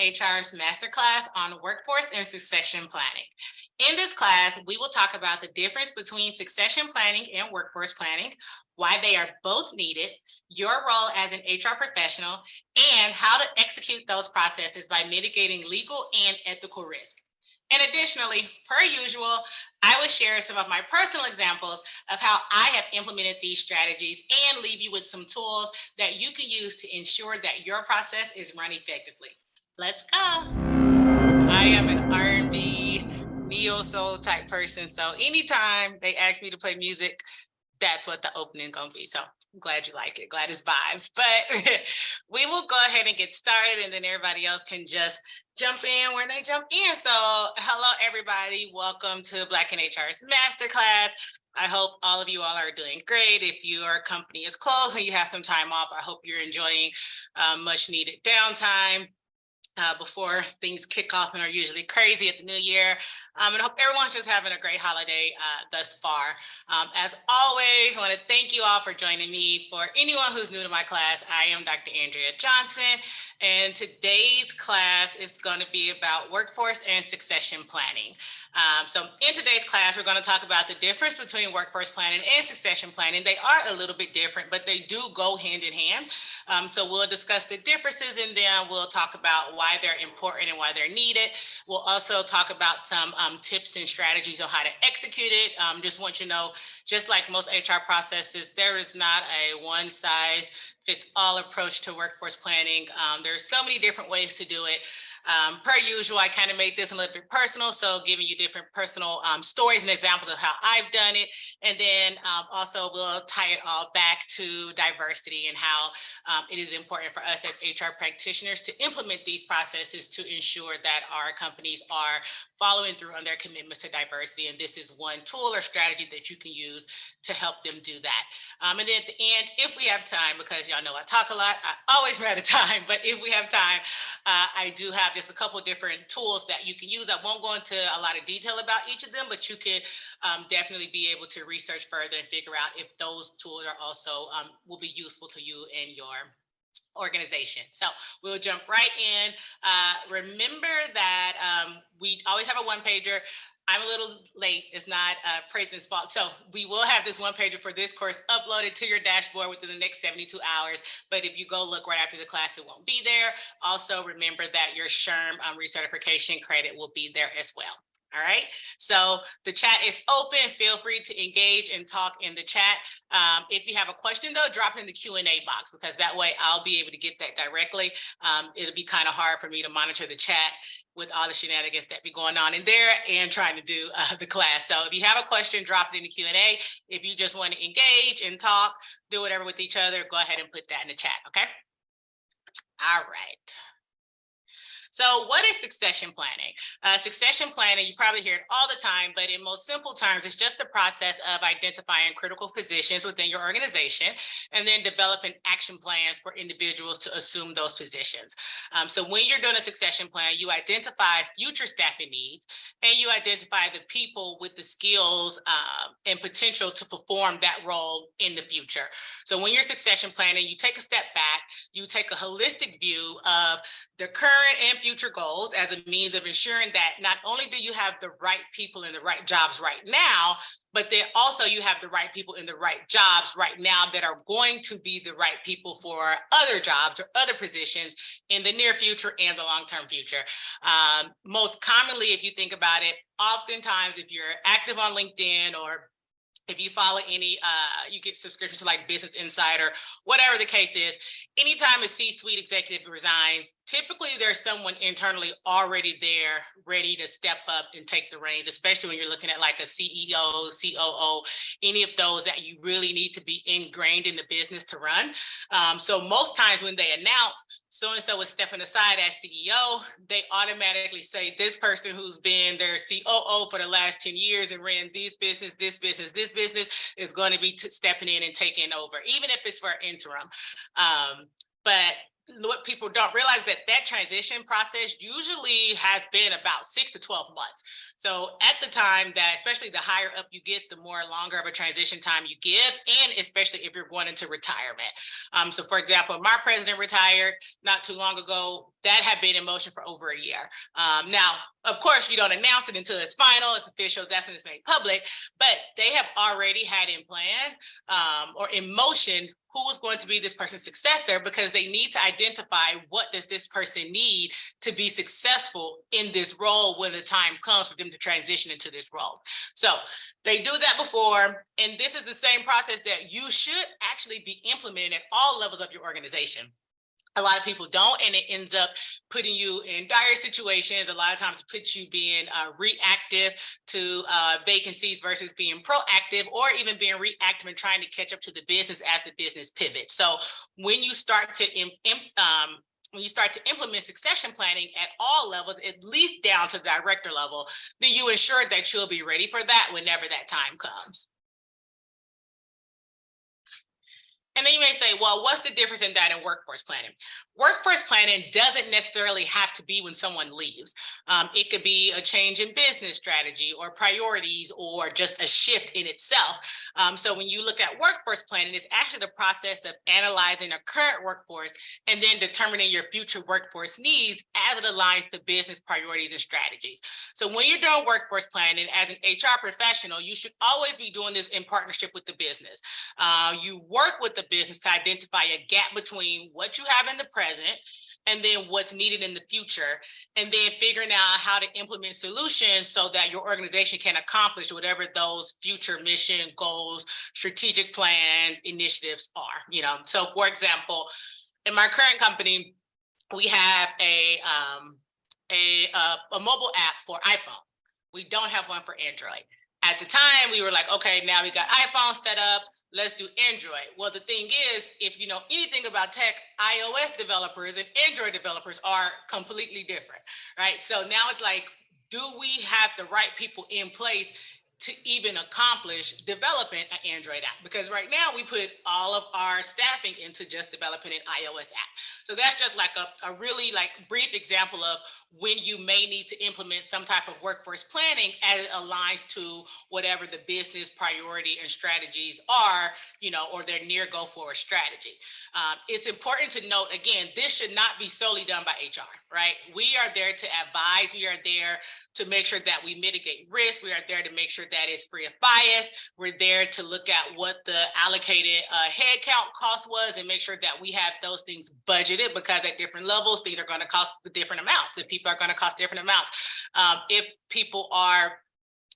HR's masterclass on workforce and succession planning. In this class, we will talk about the difference between succession planning and workforce planning, why they are both needed, your role as an HR professional, and how to execute those processes by mitigating legal and ethical risk. And additionally, per usual, I will share some of my personal examples of how I have implemented these strategies and leave you with some tools that you can use to ensure that your process is run effectively. Let's go. I am an R&B neo soul type person, so anytime they ask me to play music, that's what the opening gonna be. So I'm glad you like it. Glad it's vibes. But we will go ahead and get started, and then everybody else can just jump in where they jump in. So hello, everybody. Welcome to Black in HR's Masterclass. I hope all of you all are doing great. If your company is closed and you have some time off, I hope you're enjoying much needed downtime. Before things kick off and are usually crazy at the new year. And I hope everyone's just having a great holiday thus far. As always, I want to thank you all for joining me. For anyone who's new to my class, I am Dr. Andrea Johnson, and today's class is going to be about workforce and succession planning. So in today's class, we're going to talk about the difference between workforce planning and succession planning. They are a little bit different, but they do go hand in hand. So we'll discuss the differences in them. We'll talk about why they're important and why they're needed. We'll also talk about some tips and strategies on how to execute it. Just want you to know, just like most HR processes, there is not a one size fits all approach to workforce planning. There's so many different ways to do it. Per usual, I kind of made this a little bit personal, so giving you different personal stories and examples of how I've done it. And then also we'll tie it all back to diversity and how it is important for us as HR practitioners to implement these processes to ensure that our companies are following through on their commitments to diversity. And this is one tool or strategy that you can use to help them do that. And then at the end, if we have time, because y'all know I talk a lot, I always run out of time, but if we have time, I do have just a couple of different tools that you can use. I won't go into a lot of detail about each of them, but you could definitely be able to research further and figure out if those tools are also will be useful to you and your organization. So we'll jump right in. Remember that we always have a one pager. I'm a little late. It's not Prathan's fault. So we will have this one pager for this course uploaded to your dashboard within the next 72 hours. But if you go look right after the class, it won't be there. Also, remember that your SHRM recertification credit will be there as well. All right, so the chat is open. Feel free to engage and talk in the chat. If you have a question though, drop it in the Q&A box, because that way I'll be able to get that directly. It'll be kind of hard for me to monitor the chat with all the shenanigans that be going on in there and trying to do the class. So if you have a question, drop it in the Q&A. If you just want to engage and talk, do whatever with each other, go ahead and put that in the chat, okay? All right. So what is succession planning? Succession planning, you probably hear it all the time, but in most simple terms, it's just the process of identifying critical positions within your organization and then developing action plans for individuals to assume those positions. So when you're doing a succession plan, you identify future staffing needs and you identify the people with the skills and potential to perform that role in the future. So when you're succession planning, you take a step back, you take a holistic view of the current and future goals as a means of ensuring that not only do you have the right people in the right jobs right now, but then also you have the right people in the right jobs right now that are going to be the right people for other jobs or other positions in the near future and the long-term future. Most commonly, if you think about it, oftentimes if you're active on LinkedIn or if you follow any, you get subscriptions to like Business Insider, whatever the case is, anytime a C-suite executive resigns, typically there's someone internally already there ready to step up and take the reins, especially when you're looking at like a CEO, COO, any of those that you really need to be ingrained in the business to run. So most times when they announce so-and-so is stepping aside as CEO, they automatically say this person who's been their COO for the last 10 years and ran this business is going to be stepping in and taking over, even if it's for interim. But what people don't realize that transition process usually has been about 6 to 12 months. So at the time that, especially the higher up you get, the more longer of a transition time you give, and especially if you're going into retirement. So for example, my president retired not too long ago. that have been in motion for over a year. Now, of course, you don't announce it until it's final, it's official, that's when it's made public, but they have already had in plan or in motion who is going to be this person's successor, because they need to identify what does this person need to be successful in this role when the time comes for them to transition into this role. So they do that before, and this is the same process that you should actually be implementing at all levels of your organization. A lot of people don't, and it ends up putting you in dire situations. A lot of times it puts you being reactive to vacancies versus being proactive, or even being reactive and trying to catch up to the business as the business pivots. So when you start to implement succession planning at all levels, at least down to director level, then you ensure that you'll be ready for that whenever that time comes. And then you may say, well, what's the difference in that and workforce planning? Workforce planning doesn't necessarily have to be when someone leaves. It could be a change in business strategy or priorities, or just a shift in itself. So when you look at workforce planning, it's actually the process of analyzing a current workforce and then determining your future workforce needs as it aligns to business priorities and strategies. So when you're doing workforce planning as an HR professional, you should always be doing this in partnership with the business. You work with the business to identify a gap between what you have in the present and then what's needed in the future, and then figuring out how to implement solutions so that your organization can accomplish whatever those future mission goals, strategic plans, initiatives are. So for example, in my current company, we have a mobile app for iPhone. We don't have one for Android. At the time, we were like, okay, now we got iPhone set up, let's do Android. Well, the thing is, if you know anything about tech, iOS developers and Android developers are completely different, right? So now it's like, do we have the right people in place to even accomplish developing an Android app? Because right now we put all of our staffing into just developing an iOS app. So that's just like a really brief example of when you may need to implement some type of workforce planning as it aligns to whatever the business priority and strategies are, or their near go forward strategy. It's important to note, again, this should not be solely done by HR, right? We are there to advise. We are there to make sure that we mitigate risk. We are there to make sure that it's free of bias. We're there to look at what the allocated headcount cost was and make sure that we have those things budgeted, because at different levels, things are going to cost different amounts. If people are going to cost different amounts, if people are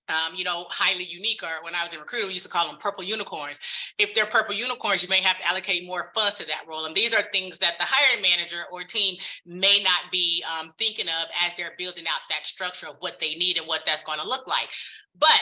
highly unique, or when I was in recruiting, we used to call them purple unicorns. If they're purple unicorns, you may have to allocate more funds to that role. And these are things that the hiring manager or team may not be thinking of as they're building out that structure of what they need and what that's going to look like. But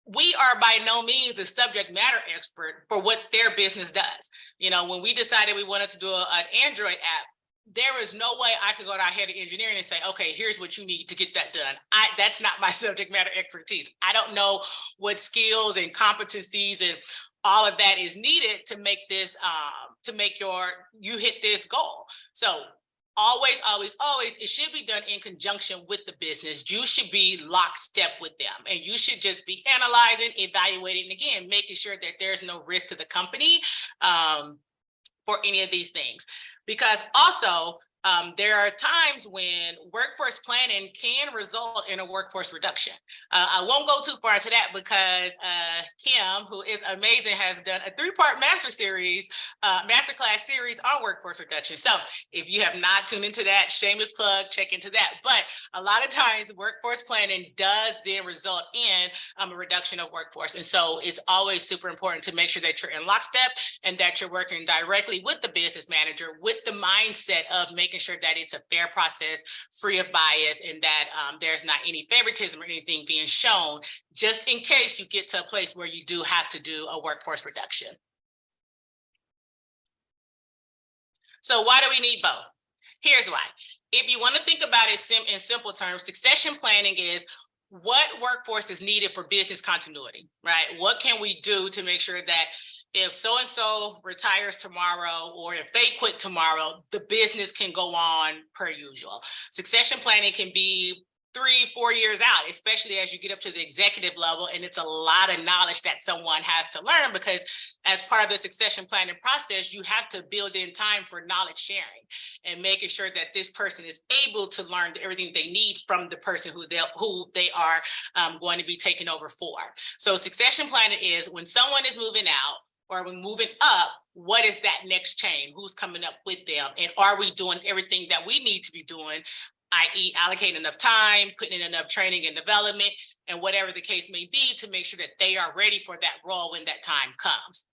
we are by no means a subject matter expert for what their business does. When we decided we wanted to do an Android app, there is no way I could go to our head of engineering and say, okay, here's what you need to get that done. That's not my subject matter expertise. I don't know what skills and competencies and all of that is needed to make this, to make you hit this goal. So always, it should be done in conjunction with the business. You should be lockstep with them, and you should just be analyzing, evaluating, and again, making sure that there's no risk to the company for any of these things. Because also, there are times when workforce planning can result in a workforce reduction. I won't go too far into that because Kim, who is amazing, has done a 3-part masterclass series on workforce reduction. So if you have not tuned into that, shameless plug, check into that. But a lot of times workforce planning does then result in a reduction of workforce. And so it's always super important to make sure that you're in lockstep and that you're working directly with the business manager with the mindset of making sure that it's a fair process, free of bias, and that there's not any favoritism or anything being shown, just in case you get to a place where you do have to do a workforce reduction. So why do we need both? Here's why. If you want to think about it in simple terms, succession planning is what workforce is needed for business continuity, right? What can we do to make sure that if so-and-so retires tomorrow, or if they quit tomorrow, the business can go on per usual. Succession planning can be 3-4 years out, especially as you get up to the executive level. And it's a lot of knowledge that someone has to learn, because as part of the succession planning process, you have to build in time for knowledge sharing and making sure that this person is able to learn everything they need from the person who they are going to be taking over for. So succession planning is when someone is moving out or when moving up, what is that next chain? Who's coming up with them? And are we doing everything that we need to be doing, i.e. allocating enough time, putting in enough training and development, and whatever the case may be, to make sure that they are ready for that role when that time comes.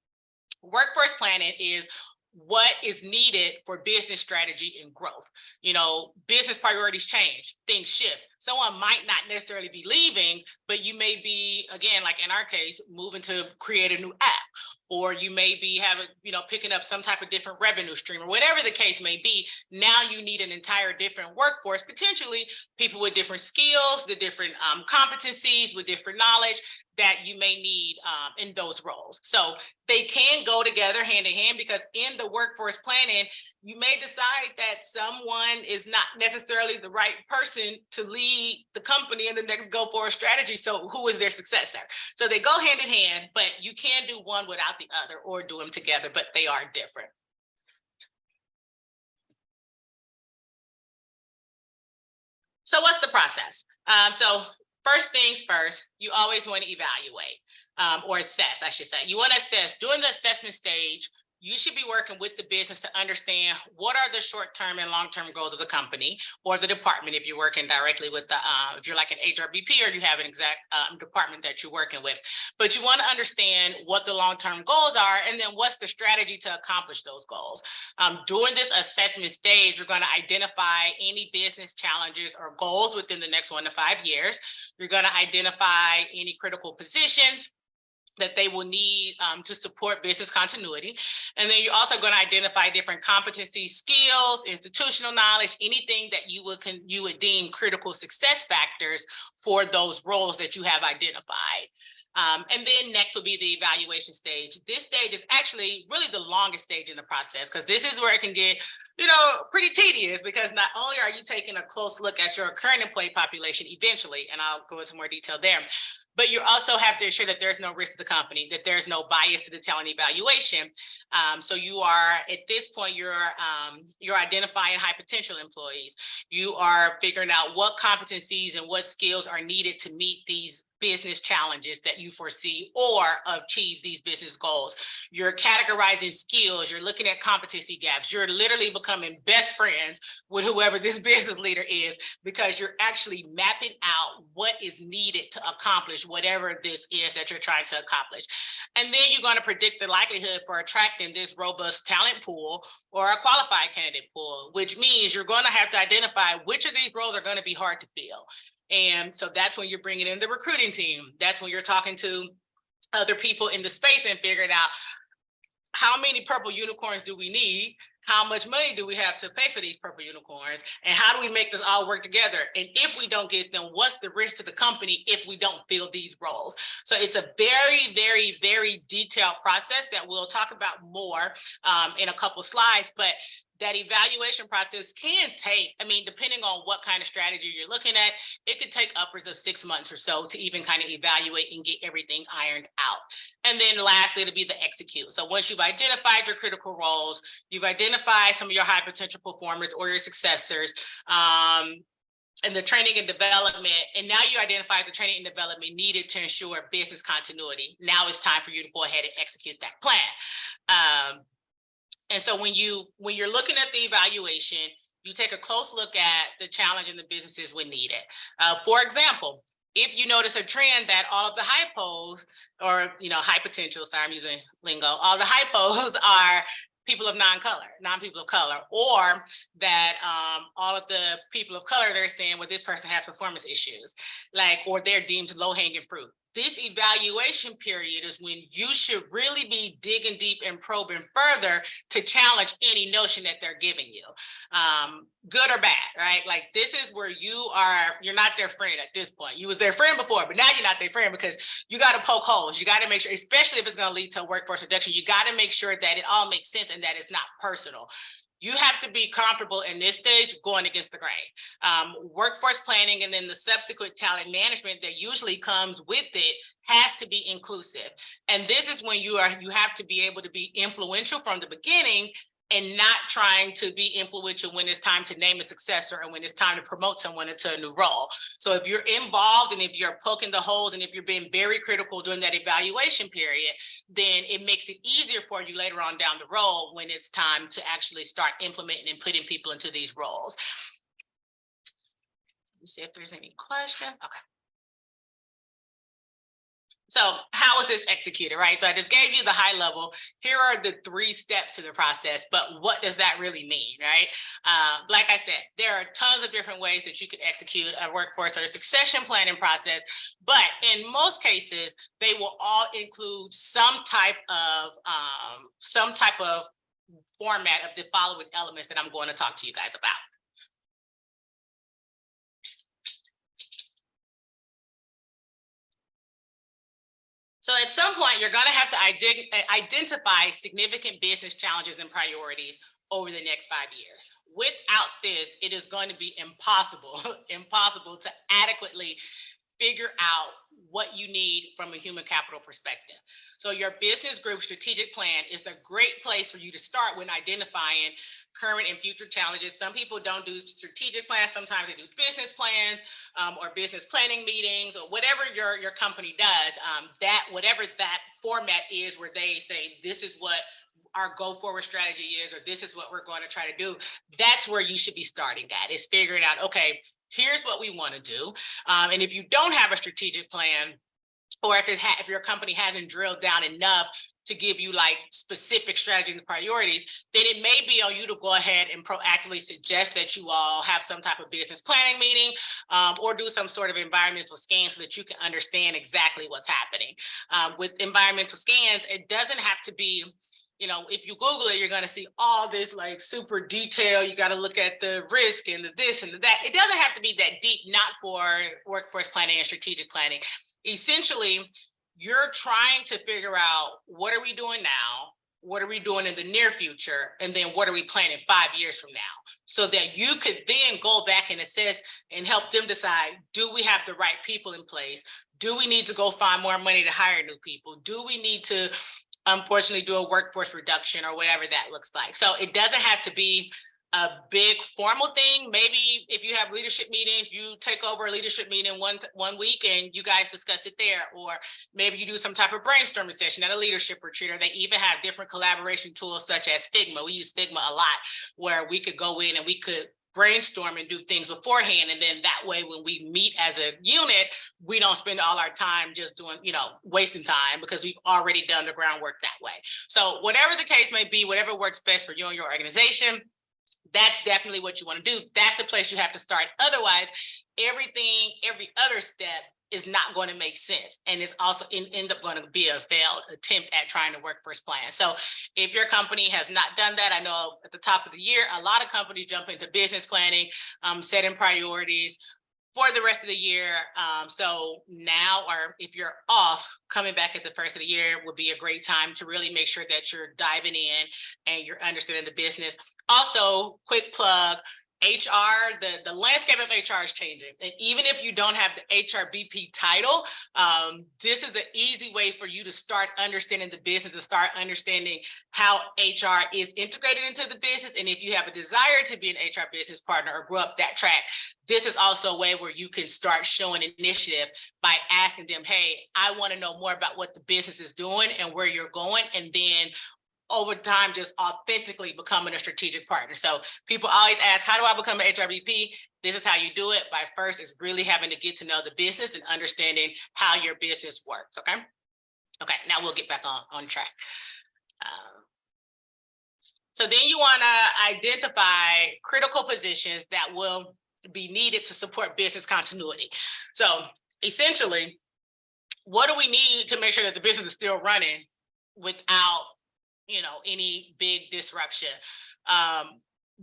Workforce planning is what is needed for business strategy and growth. You know, business priorities change, things shift. Someone might not necessarily be leaving, but you may be, again, like in our case, moving to create a new app, or you may be having, picking up some type of different revenue stream, or whatever the case may be. Now you need an entire different workforce, potentially people with different skills, the different competencies, with different knowledge that you may need in those roles. So they can go together hand in hand, because in the workforce planning, you may decide that someone is not necessarily the right person to lead the company in the next go forward strategy. So who is their successor? So they go hand in hand, but you can do one without the other or do them together, but they are different. So what's the process? So first things first, you always want to evaluate or assess, I should say. You want to assess. During the assessment stage, you should be working with the business to understand what are the short-term and long-term goals of the company or the department, if you're working directly with the, if you're like an HRBP or you have an exact department that you're working with. But you want to understand what the long-term goals are, and then what's the strategy to accomplish those goals. During this assessment stage, you're going to identify any business challenges or goals within the next 1 to 5 years. You're going to identify any critical positions that they will need to support business continuity. And then you're also going to identify different competencies, skills, institutional knowledge, anything that you would deem critical success factors for those roles that you have identified. And then next will be the evaluation stage. This stage is actually really the longest stage in the process, because this is where it can get pretty tedious, because not only are you taking a close look at your current employee population eventually, and I'll go into more detail there, but you also have to ensure that there's no risk to the company, that there's no bias to the talent evaluation. So you are, at this point, you're identifying high potential employees. You are figuring out what competencies and what skills are needed to meet these business challenges that you foresee or achieve these business goals. You're categorizing skills, you're looking at competency gaps, you're literally becoming best friends with whoever this business leader is, because you're actually mapping out what is needed to accomplish whatever this is that you're trying to accomplish. And then you're going to predict the likelihood for attracting this robust talent pool or a qualified candidate pool, which means you're going to have to identify which of these roles are going to be hard to fill. And so that's when you're bringing in the recruiting team. That's when you're talking to other people in the space and figuring out how many purple unicorns do we need? How much money do we have to pay for these purple unicorns? And how do we make this all work together? And if we don't get them, what's the risk to the company if we don't fill these roles? So it's a very, very, very detailed process that we'll talk about more in a couple slides. But that evaluation process can take, depending on what kind of strategy you're looking at, it could take upwards of 6 months or so to even kind of evaluate and get everything ironed out. And then lastly, it'll be the execute. So once you've identified your critical roles, you've identified some of your high potential performers or your successors, and the training and development, and now you identify the training and development needed to ensure business continuity. Now it's time for you to go ahead and execute that plan. And so when you're looking at the evaluation, you take a close look at the challenge and the businesses when needed. For example, if you notice a trend that all of the hypos or high potential, sorry, I'm using lingo, all the hypos are people of non-people of color, or that all of the people of color, they're saying, well, this person has performance issues, or they're deemed low-hanging fruit. This evaluation period is when you should really be digging deep and probing further to challenge any notion that they're giving you, good or bad, right? This is where you're not their friend at this point. You was their friend before, but now you're not their friend, because you got to poke holes. You got to make sure, especially if it's going to lead to a workforce reduction, you got to make sure that it all makes sense and that it's not personal. you have to be comfortable in this stage going against the grain. Workforce planning and then the subsequent talent management that usually comes with it has to be inclusive. And this is when you have to be able to be influential from the beginning and not trying to be influential when it's time to name a successor and when it's time to promote someone into a new role. So if you're involved and if you're poking the holes and if you're being very critical during that evaluation period, then it makes it easier for you later on down the road when it's time to actually start implementing and putting people into these roles. Let me see if there's any question. Okay. So how is this executed, right? So I just gave you the high level. Here are the 3 steps to the process, but what does that really mean, right? Like I said, there are tons of different ways that you could execute a workforce or a succession planning process, but in most cases, they will all include some type of format of the following elements that I'm going to talk to you guys about. So at some point, you're going to have to identify significant business challenges and priorities over the next 5 years. Without this, it is going to be impossible to adequately figure out what you need from a human capital perspective. So your business group strategic plan is a great place for you to start when identifying current and future challenges. Some people don't do strategic plans. Sometimes they do business plans or business planning meetings or whatever your company does. Whatever that format is where they say, this is what our go forward strategy is, or this is what we're going to try to do. That's where you should be starting at, is figuring out, okay, here's what we want to do. And if you don't have a strategic plan, or if your company hasn't drilled down enough to give you like specific strategies and priorities, then it may be on you to go ahead and proactively suggest that you all have some type of business planning meeting or do some sort of environmental scan so that you can understand exactly what's happening. With environmental scans, it doesn't have to be, you know, if you Google it, you're going to see all this like super detail. You got to look at the risk and the this and the that. It doesn't have to be that deep, not for workforce planning and strategic planning. Essentially, you're trying to figure out, what are we doing now? What are we doing in the near future? And then what are we planning 5 years from now? So that you could then go back and assess and help them decide, do we have the right people in place? Do we need to go find more money to hire new people? Do we need to unfortunately do a workforce reduction or whatever that looks like? So it doesn't have to be a big formal thing. Maybe if you have leadership meetings, you take over a leadership meeting one week and you guys discuss it there. Or maybe you do some type of brainstorming session at a leadership retreat, or they even have different collaboration tools such as Figma. We use Figma a lot, where we could go in and we could brainstorm and do things beforehand. And then that way, when we meet as a unit, we don't spend all our time just doing, wasting time, because we've already done the groundwork that way. So whatever the case may be, whatever works best for you and your organization, that's definitely what you want to do. That's the place you have to start. Otherwise, every other step is not going to make sense. And it's also end up going to be a failed attempt at trying to workforce plan. So if your company has not done that, I know at the top of the year, a lot of companies jump into business planning, setting priorities for the rest of the year. So now, or if you're off, coming back at the first of the year would be a great time to really make sure that you're diving in and you're understanding the business. Also, quick plug, HR, the landscape of HR is changing. And even if you don't have the HRBP title, this is an easy way for you to start understanding the business and start understanding how HR is integrated into the business. And if you have a desire to be an HR business partner or grow up that track, this is also a way where you can start showing initiative by asking them, hey, I want to know more about what the business is doing and where you're going. And then over time, just authentically becoming a strategic partner. So people always ask, how do I become an HRBP? This is how you do it. By first is really having to get to know the business and understanding how your business works. Okay. Now we'll get back on track. So then you want to identify critical positions that will be needed to support business continuity. So essentially, what do we need to make sure that the business is still running without any big disruption?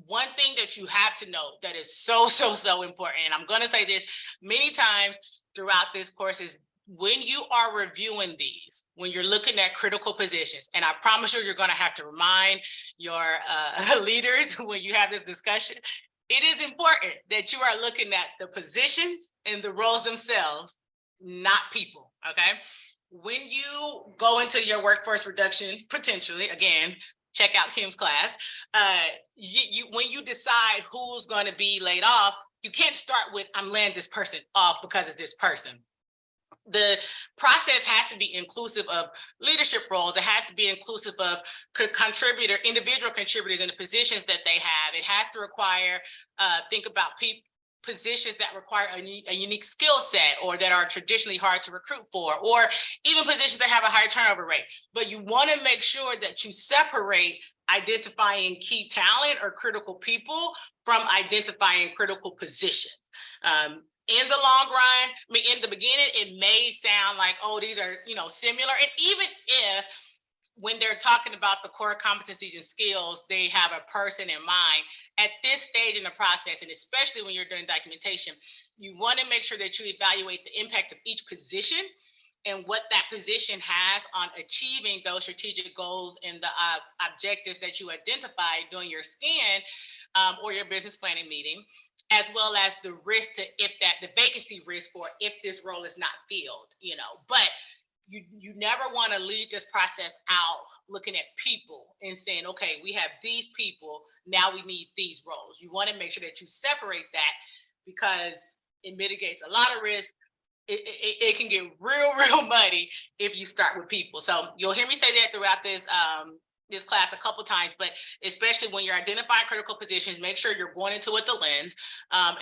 One thing that you have to know that is so important, and I'm going to say this many times throughout this course, is when you are reviewing these, when you're looking at critical positions, and I promise you're going to have to remind your leaders when you have this discussion, it is important that you are looking at the positions and the roles themselves, not people, okay? When you go into your workforce reduction, potentially, again, check out Kim's class, when you decide who's going to be laid off, you can't start with, I'm laying this person off because it's this person. The process has to be inclusive of leadership roles. It has to be inclusive of individual contributors in the positions that they have. It has to require, think about positions that require a unique skill set or that are traditionally hard to recruit for, or even positions that have a high turnover rate. But you want to make sure that you separate identifying key talent or critical people from identifying critical positions. In the long run, I mean, in the beginning, it may sound like, oh, these are, similar. And even if when they're talking about the core competencies and skills, they have a person in mind, at this stage in the process, and especially when you're doing documentation, you want to make sure that you evaluate the impact of each position and what that position has on achieving those strategic goals and the objectives that you identified during your scan or your business planning meeting, as well as the risk to the vacancy risk for if this role is not filled, but you never want to lead this process out looking at people and saying, okay, we have these people, now we need these roles. You want to make sure that you separate that because it mitigates a lot of risk. It can get real muddy if you start with people. So you'll hear me say that throughout this class a couple times, but especially when you're identifying critical positions, make sure you're going into it the lens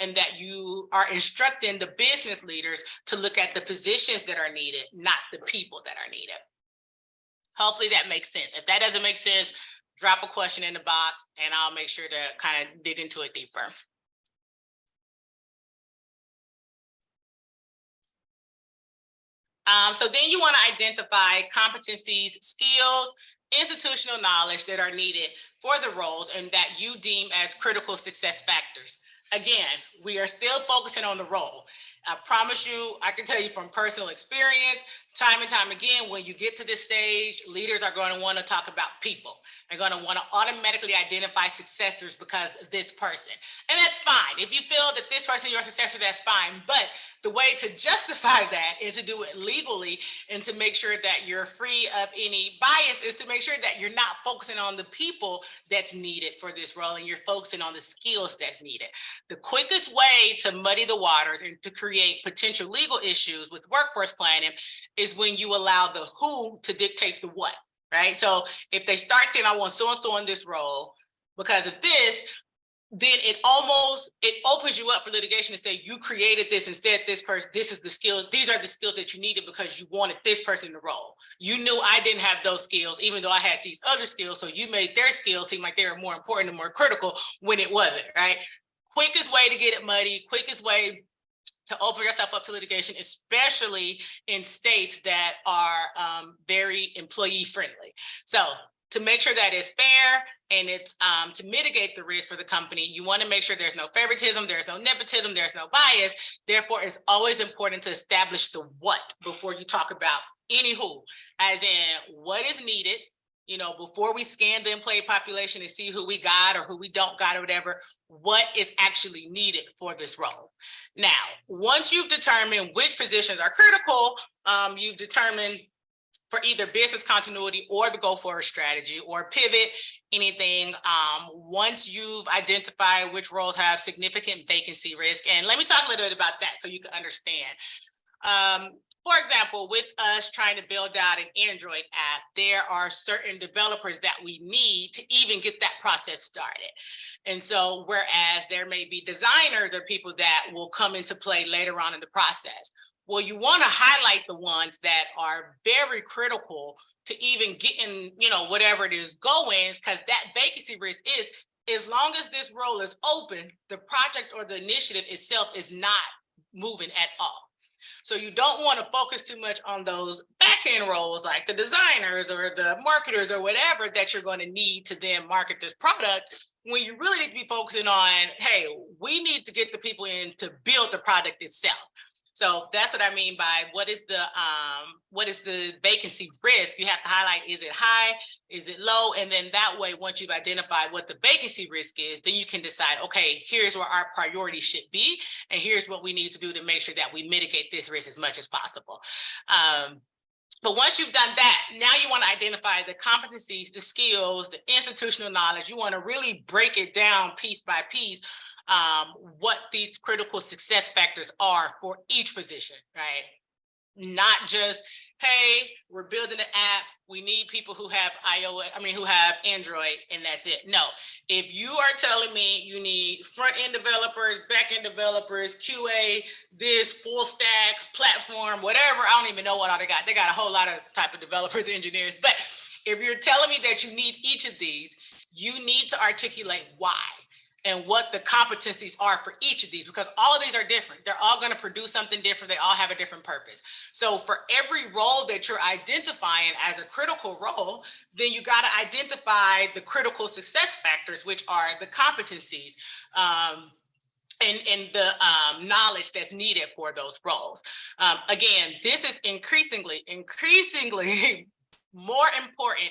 and that you are instructing the business leaders to look at the positions that are needed, not the people that are needed. Hopefully that makes sense. If that doesn't make sense, drop a question in the box and I'll make sure to kind of dig into it deeper. So then you want to identify competencies, skills, institutional knowledge that are needed for the roles and that you deem as critical success factors. Again, we are still focusing on the role. I promise you, I can tell you from personal experience, time and time again, when you get to this stage, leaders are going to want to talk about people. They're going to want to automatically identify successors because of this person. And that's fine. If you feel that this person is your successor, that's fine. But the way to justify that is to do it legally and to make sure that you're free of any bias is to make sure that you're not focusing on the people that's needed for this role and you're focusing on the skills that's needed. The quickest way to muddy the waters and to create potential legal issues with workforce planning is when you allow the who to dictate the what, right? So if they start saying, I want so-and-so in this role because of this, then it opens you up for litigation to say you created this and said this person, this is the skill, these are the skills that you needed because you wanted this person in the role. You knew I didn't have those skills, even though I had these other skills. So you made their skills seem like they were more important and more critical when it wasn't, right? Quickest way to get it muddy, quickest way to open yourself up to litigation, especially in states that are very employee friendly. So to make sure that it's fair and it's to mitigate the risk for the company, you want to make sure there's no favoritism, there's no nepotism, there's no bias. Therefore, it's always important to establish the what before you talk about any who, as in what is needed, before we scan the employee population and see who we got or who we don't got or whatever, what is actually needed for this role. Now, once you've determined which positions are critical, you've determined for either business continuity or the go forward strategy or pivot, anything, once you've identified which roles have significant vacancy risk. And let me talk a little bit about that so you can understand. For example, with us trying to build out an Android app, there are certain developers that we need to even get that process started. And so, whereas there may be designers or people that will come into play later on in the process. Well, you want to highlight the ones that are very critical to even getting, whatever it is going, because that vacancy risk is, as long as this role is open, the project or the initiative itself is not moving at all. So you don't want to focus too much on those back-end roles like the designers or the marketers or whatever that you're going to need to then market this product, when you really need to be focusing on, hey, we need to get the people in to build the product itself. So that's what I mean by what is the vacancy risk? You have to highlight, is it high, is it low? And then that way, once you've identified what the vacancy risk is, then you can decide, okay, here's where our priority should be, and here's what we need to do to make sure that we mitigate this risk as much as possible. But once you've done that, now you want to identify the competencies, the skills, the institutional knowledge. You want to really break it down piece by piece, what these critical success factors are for each position, right? Not just, hey, we're building an app, we need people who have who have Android, and that's it. No, if you are telling me you need front end developers, back end developers, QA, this full stack platform, whatever, I don't even know what all they got. They got a whole lot of type of developers, engineers. But if you're telling me that you need each of these, you need to articulate why and what the competencies are for each of these, because all of these are different. They're all going to produce something different. They all have a different purpose. So for every role that you're identifying as a critical role, then you got to identify the critical success factors, which are the competencies, and the knowledge that's needed for those roles. Again, this is increasingly more important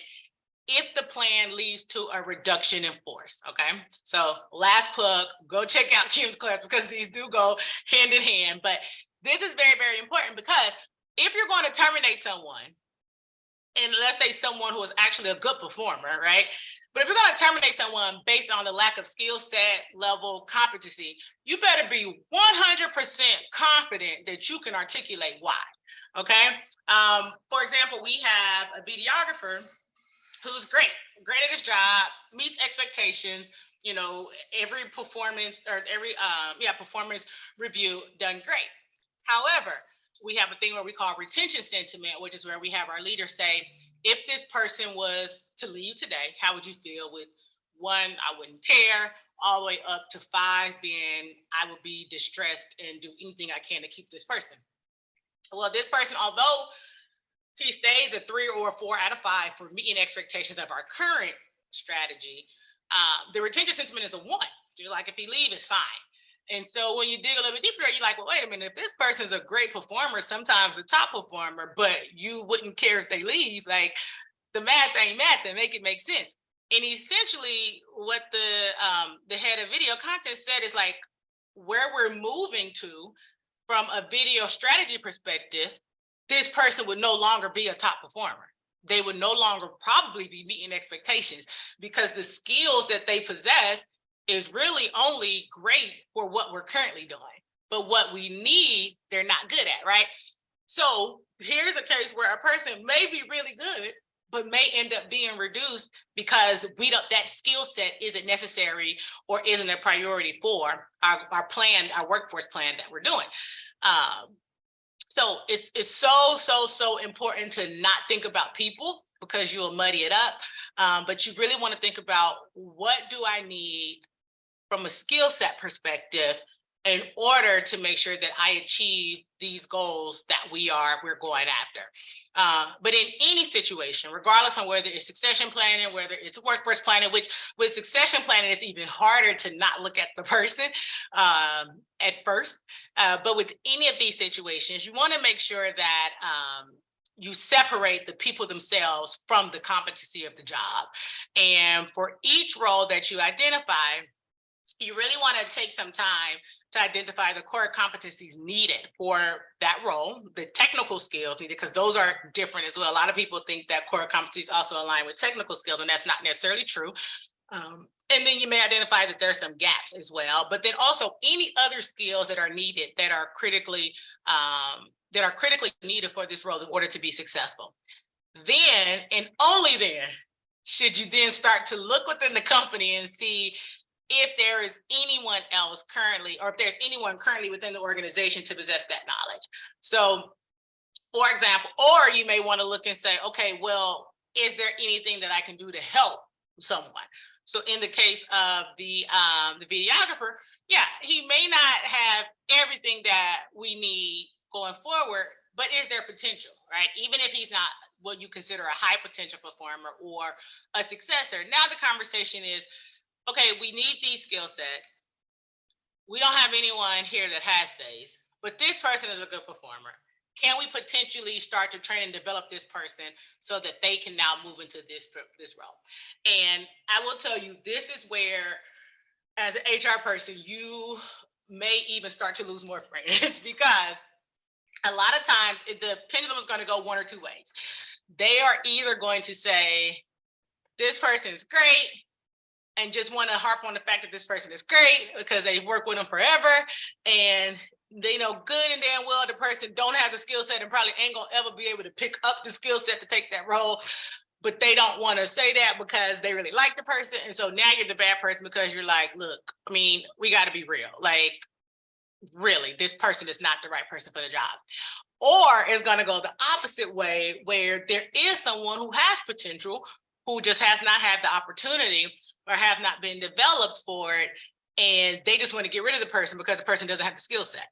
if the plan leads to a reduction in force. Okay, so last plug, go check out Kim's class, because these do go hand in hand. But this is very, very important, because if you're going to terminate someone, and let's say someone who is actually a good performer, right? But if you're going to terminate someone based on the lack of skill set, level, competency, you better be 100% confident that you can articulate why. Okay. For example, we have a videographer who's great at his job, meets expectations, every performance or every performance review done great. However, we have a thing where we call retention sentiment, which is where we have our leaders say, if this person was to leave today, how would you feel? With 1, I wouldn't care, all the way up to 5 being, I would be distressed and do anything I can to keep this person. Well, this person, although he stays at 3 or 4 out of 5 for meeting expectations of our current strategy, the retention sentiment is a 1. You're like, if he leaves, it's fine. And so when you dig a little bit deeper, you're like, well, wait a minute, if this person's a great performer, sometimes the top performer, but you wouldn't care if they leave, like, the math ain't math, and make it make sense. And essentially what the head of video content said is, like, where we're moving to from a video strategy perspective, this person would no longer be a top performer. They would no longer probably be meeting expectations, because the skills that they possess is really only great for what we're currently doing. But what we need, they're not good at, right? So here's a case where a person may be really good, but may end up being reduced because that skill set isn't necessary or isn't a priority for our plan, our workforce plan that we're doing. So it's so important to not think about people, because you'll muddy it up. But you really want to think about, what do I need from a skill set perspective in order to make sure that I achieve these goals that we're going after. But in any situation, regardless of whether it's succession planning, whether it's workforce planning, which with succession planning, it's even harder to not look at the person at first. But with any of these situations, you want to make sure that you separate the people themselves from the competency of the job. And for each role that you identify, you really want to take some time to identify the core competencies needed for that role, the technical skills needed, because those are different as well. A lot of people think that core competencies also align with technical skills, and that's not necessarily true. And then you may identify that there's some gaps as well, but then also any other skills that are needed that are critically needed for this role in order to be successful. Then, and only then, should you then start to look within the company and see if there is anyone else currently, or if there's anyone currently within the organization to possess that knowledge. So, for example, or you may want to look and say, okay, well, is there anything that I can do to help someone? So in the case of the videographer, yeah, he may not have everything that we need going forward, but is there potential, right? Even if he's not what you consider a high potential performer or a successor, now the conversation is, okay, we need these skill sets. We don't have anyone here that has these. but this person is a good performer. Can we potentially start to train and develop this person so that they can now move into this role? And I will tell you, this is where, as an HR person, you may even start to lose more friends because a lot of times the pendulum is going to go one or two ways. They are either going to say, this person is great, and just want to harp on the fact that this person is great because they work with them forever, and they know good and damn well the person don't have the skill set and probably ain't gonna ever be able to pick up the skill set to take that role, but they don't want to say that because they really like the person. And so now you're the bad person because you're like, look, I mean, we got to be real. Like, really, this person is not the right person for the job. Or it's going to go the opposite way, where there is someone who has potential, who just has not had the opportunity or have not been developed for it. And they just want to get rid of the person because the person doesn't have the skill set.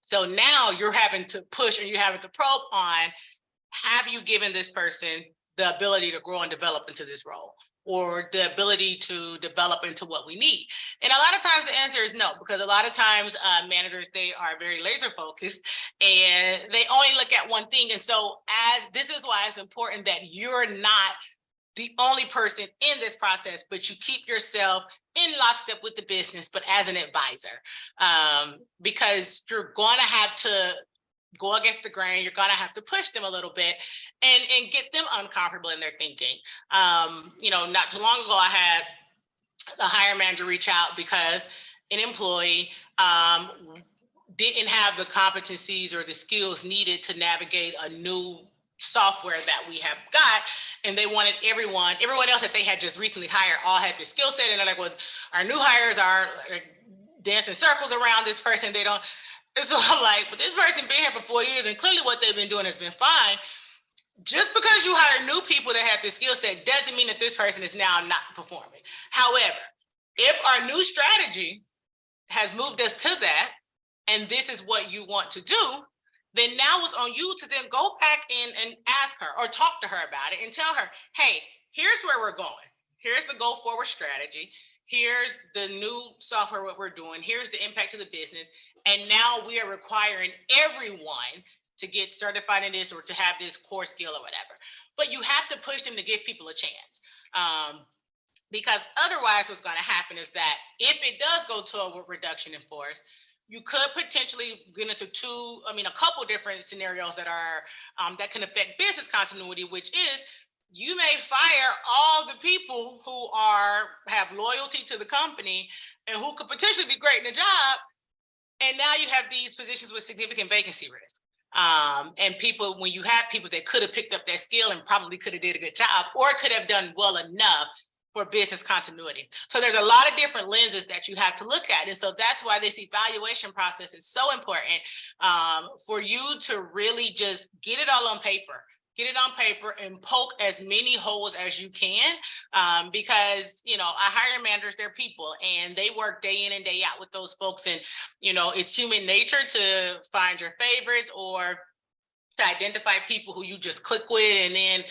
So now you're having to push and you're having to probe on, have you given this person the ability to grow and develop into this role, or the ability to develop into what we need? And a lot of times the answer is no, because a lot of times managers, they are very laser focused and they only look at one thing. And so this is why it's important that you're not the only person in this process, but you keep yourself in lockstep with the business, but as an advisor, because you're going to have to go against the grain. You're going to have to push them a little bit and get them uncomfortable in their thinking. Not too long ago, I had a hiring manager reach out because an employee didn't have the competencies or the skills needed to navigate a new software that we have got, and they wanted everyone else that they had just recently hired all had the skill set, and they're like, well, our new hires are dancing circles around this person. They don't. And so I'm like, but this person been here for 4 years, and clearly what they've been doing has been fine. Just because you hire new people that have this skill set doesn't mean that this person is now not performing. However, if our new strategy has moved us to that, and this is what you want to do, then now it's on you to then go back in and ask her or talk to her about it and tell her, hey, here's where we're going. Here's the go forward strategy. Here's the new software, what we're doing. Here's the impact to the business. And now we are requiring everyone to get certified in this or to have this core skill or whatever. But you have to push them to give people a chance. Because otherwise what's going to happen is that if it does go to a reduction in force, you could potentially get into a couple different scenarios that are that can affect business continuity, which is you may fire all the people who have loyalty to the company and who could potentially be great in the job. And now you have these positions with significant vacancy risk. And people, when you have people that could have picked up that skill and probably could have did a good job or could have done well enough for business continuity. So there's a lot of different lenses that you have to look at. And so that's why this evaluation process is so important, for you to really just get it all on paper. Get it on paper and poke as many holes as you can, because, our hiring managers, they're people and they work day in and day out with those folks. And, it's human nature to find your favorites or to identify people who you just click with. And then,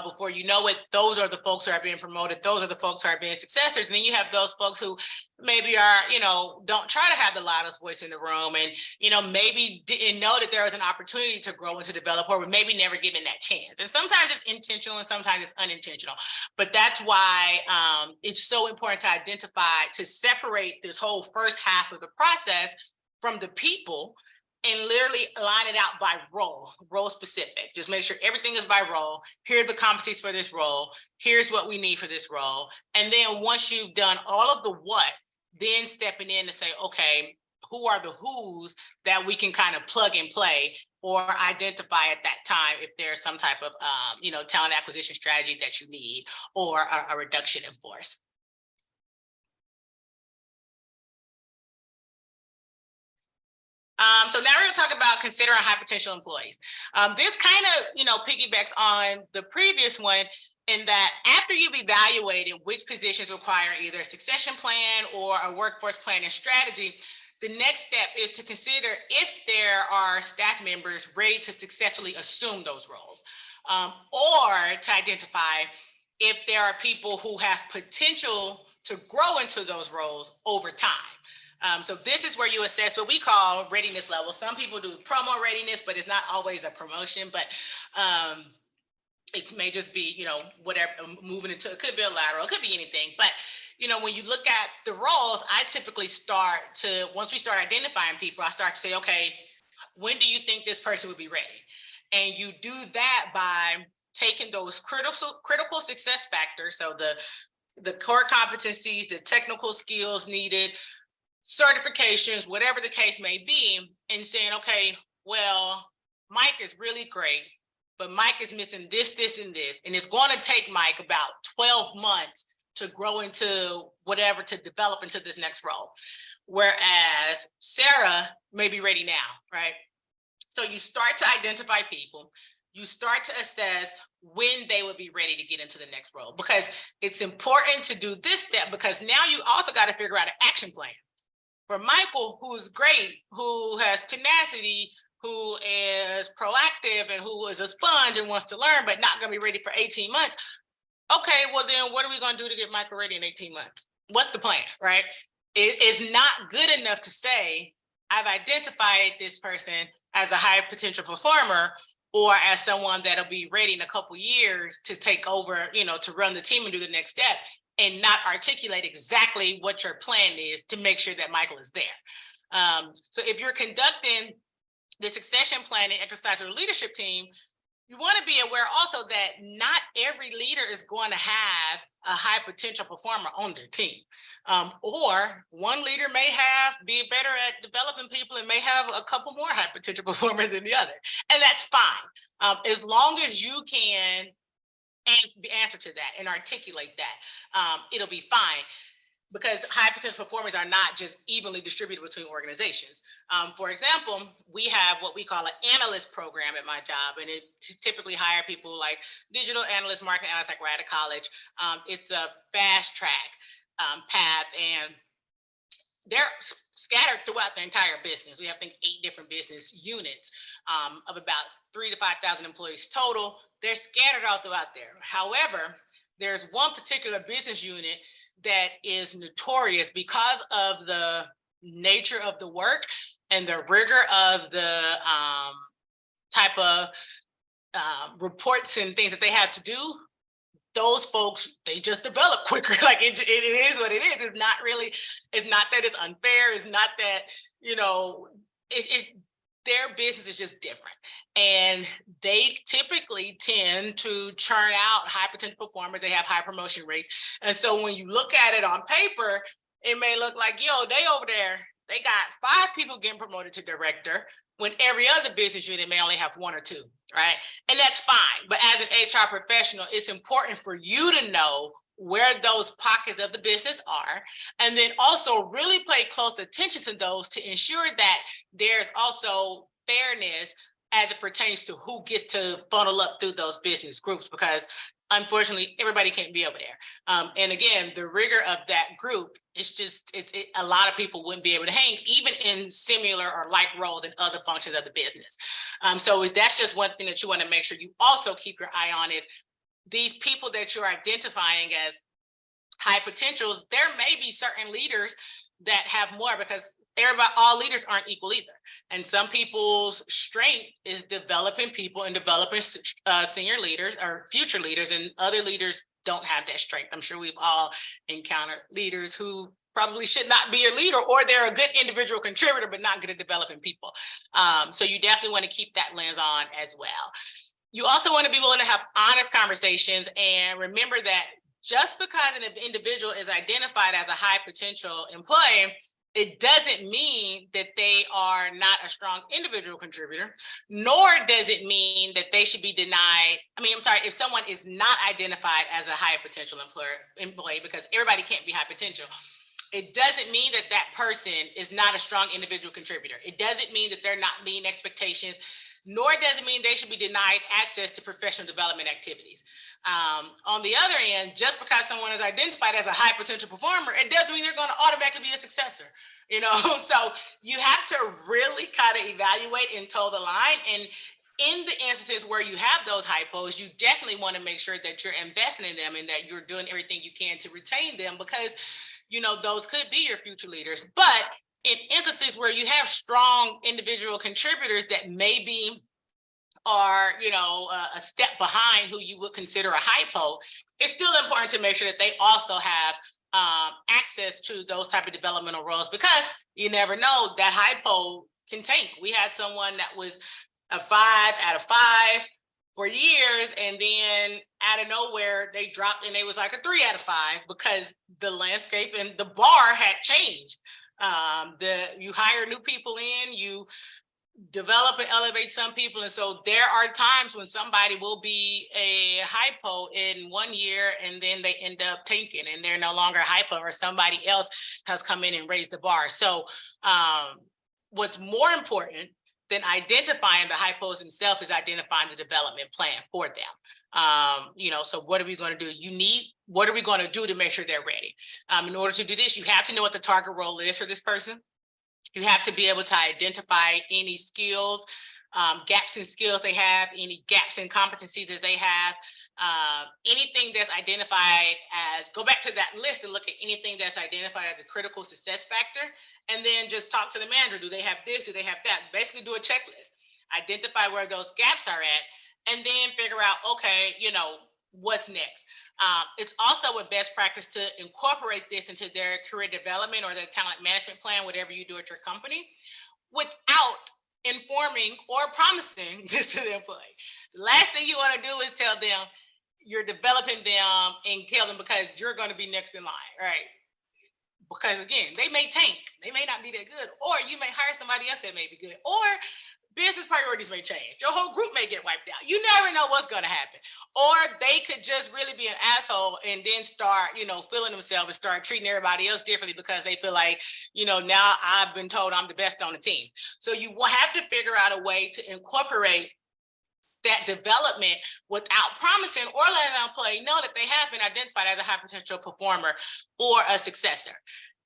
before you know it, those are the folks who are being promoted. Those are the folks who are being successors. And then you have those folks who maybe are, don't try to have the loudest voice in the room and, maybe didn't know that there was an opportunity to grow and to develop or maybe never given that chance. And sometimes it's intentional and sometimes it's unintentional. But that's why it's so important to identify, to separate this whole first half of the process from the people and literally line it out by role specific. Just make sure everything is by role. Here are the competencies for this role. Here's what we need for this role. And then once you've done all of the what, then stepping in to say, okay, who are the who's that we can kind of plug and play or identify at that time if there's some type of, talent acquisition strategy that you need or a reduction in force. So now we're going to talk about considering high potential employees. This kind of, piggybacks on the previous one in that after you've evaluated which positions require either a succession plan or a workforce planning strategy, the next step is to consider if there are staff members ready to successfully assume those roles, or to identify if there are people who have potential to grow into those roles over time. So this is where you assess what we call readiness level. Some people do promo readiness, but it's not always a promotion, but it may just be, whatever, moving into, it could be a lateral, it could be anything. But, when you look at the roles, I typically once we start identifying people, I start to say, okay, when do you think this person would be ready? And you do that by taking those critical success factors. So the core competencies, the technical skills needed, certifications, whatever the case may be, and saying, okay, well, Mike is really great, but Mike is missing this, this, and this. And it's going to take Mike about 12 months to grow into whatever, to develop into this next role. Whereas Sarah may be ready now, right? So you start to identify people, you start to assess when they would be ready to get into the next role, because it's important to do this step, because now you also got to figure out an action plan. For Michael, who's great, who has tenacity, who is proactive, and who is a sponge and wants to learn, but not going to be ready for 18 months. Okay, well then what are we going to do to get Michael ready in 18 months? What's the plan, right? It is not good enough to say, I've identified this person as a high potential performer, or as someone that'll be ready in a couple years to take over, to run the team and do the next step, and not articulate exactly what your plan is to make sure that Michael is there. So if you're conducting the succession planning exercise with a leadership team, you want to be aware also that not every leader is going to have a high potential performer on their team. Or one leader may be better at developing people and may have a couple more high potential performers than the other. And that's fine. As long as you can answer to that and articulate that, it'll be fine. Because high potential performers are not just evenly distributed between organizations. For example, we have what we call an analyst program at my job, and it typically hire people like digital analysts, marketing analysts, like right out of college. It's a fast track path, and they're scattered throughout the entire business. We have, I think, 8 different business units of about 3,000 to 5,000 employees total. They're scattered all throughout there. However, there's one particular business unit that is notorious because of the nature of the work and the rigor of the type of reports and things that they have to do. Those folks, they just develop quicker. Like it is what it is. It's not that it's unfair. It's not that, their business is just different. And they typically tend to churn out high potential performers. They have high promotion rates. And so when you look at it on paper, it may look like, they over there, they got 5 people getting promoted to director, when every other business unit may only have 1 or 2, right? And that's fine. But as an HR professional, it's important for you to know where those pockets of the business are, and then also really pay close attention to those to ensure that there's also fairness as it pertains to who gets to funnel up through those business groups, because unfortunately everybody can't be over there. And again, the rigor of that group, a lot of people wouldn't be able to hang even in similar or like roles in other functions of the business. So that's just one thing that you want to make sure you also keep your eye on, is these people that you're identifying as high potentials. There may be certain leaders that have more, because all leaders aren't equal either. And some people's strength is developing people and developing senior leaders or future leaders, and other leaders don't have that strength. I'm sure we've all encountered leaders who probably should not be a leader, or they're a good individual contributor, but not good at developing people. So you definitely want to keep that lens on as well. You also want to be willing to have honest conversations, and remember that just because an individual is identified as a high potential employee, it doesn't mean that they are not a strong individual contributor, nor does it mean that they should be denied. If someone is not identified as a high potential employee, because everybody can't be high potential, it doesn't mean that that person is not a strong individual contributor. It doesn't mean that they're not meeting expectations, nor does it mean they should be denied access to professional development activities. On the other end, just because someone is identified as a high potential performer, it doesn't mean they're going to automatically be a successor. So you have to really kind of evaluate and toe the line. And in the instances where you have those hypos, you definitely want to make sure that you're investing in them and that you're doing everything you can to retain them, because those could be your future leaders. But in instances where you have strong individual contributors that maybe are, a step behind who you would consider a hypo, it's still important to make sure that they also have access to those type of developmental roles, because you never know, that hypo can tank. We had someone that was a 5 out of 5 for years, and then out of nowhere they dropped and they was like a 3 out of 5 because the landscape and the bar had changed. You hire new people in, you develop and elevate some people. And so there are times when somebody will be a hypo in 1 year and then they end up tanking and they're no longer hypo, or somebody else has come in and raised the bar. So what's more important than identifying the hypos themselves is identifying the development plan for them. So what are we going to do? What are we going to do to make sure they're ready? In order to do this, you have to know what the target role is for this person. You have to be able to identify any skills, gaps in skills they have, any gaps in competencies that they have, anything that's identified as, go back to that list and look at anything that's identified as a critical success factor, and then just talk to the manager. Do they have this? Do they have that? Basically do a checklist, identify where those gaps are at, and then figure out, okay, what's next. It's also a best practice to incorporate this into their career development or their talent management plan, whatever you do at your company, without informing or promising this to the employee. The last thing you want to do is tell them you're developing them and kill them because you're going to be next in line, right? Because again, they may tank, they may not be that good, or you may hire somebody else that may be good, or business priorities may change. Your whole group may get wiped out. You never know what's going to happen. Or they could just really be an asshole and then start, feeling themselves and start treating everybody else differently because they feel like, now I've been told I'm the best on the team. So you will have to figure out a way to incorporate that development without promising or letting an employee know that they have been identified as a high potential performer or a successor.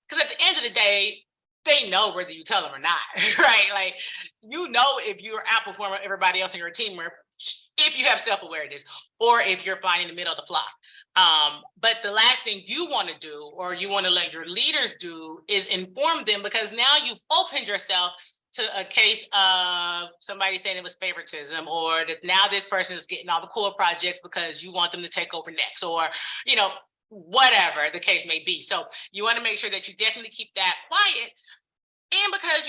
Because at the end of the day, they know whether you tell them or not, right? Like, if you're outperforming everybody else in your team, or if you have self-awareness, or if you're flying in the middle of the flock. But the last thing you want to do, or you want to let your leaders do, is inform them, because now you've opened yourself to a case of somebody saying it was favoritism, or that now this person is getting all the cool projects because you want them to take over next, or, whatever the case may be. So you want to make sure that you definitely keep that quiet. And because,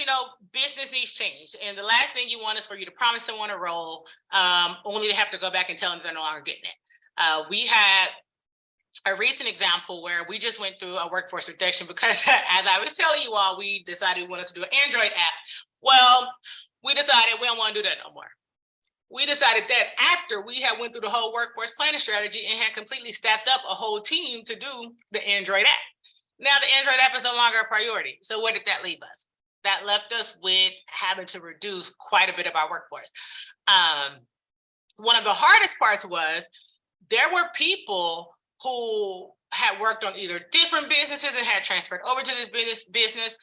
business needs change. And the last thing you want is for you to promise someone a role, only to have to go back and tell them they're no longer getting it. We had a recent example where we just went through a workforce reduction because, as I was telling you all, we decided we wanted to do an Android app. Well, we decided we don't want to do that no more. We decided that after we had went through the whole workforce planning strategy and had completely staffed up a whole team to do the Android app. Now the Android app is no longer a priority. So where did that leave us? That left us with having to reduce quite a bit of our workforce. One of the hardest parts was there were people who had worked on either different businesses and had transferred over to this business.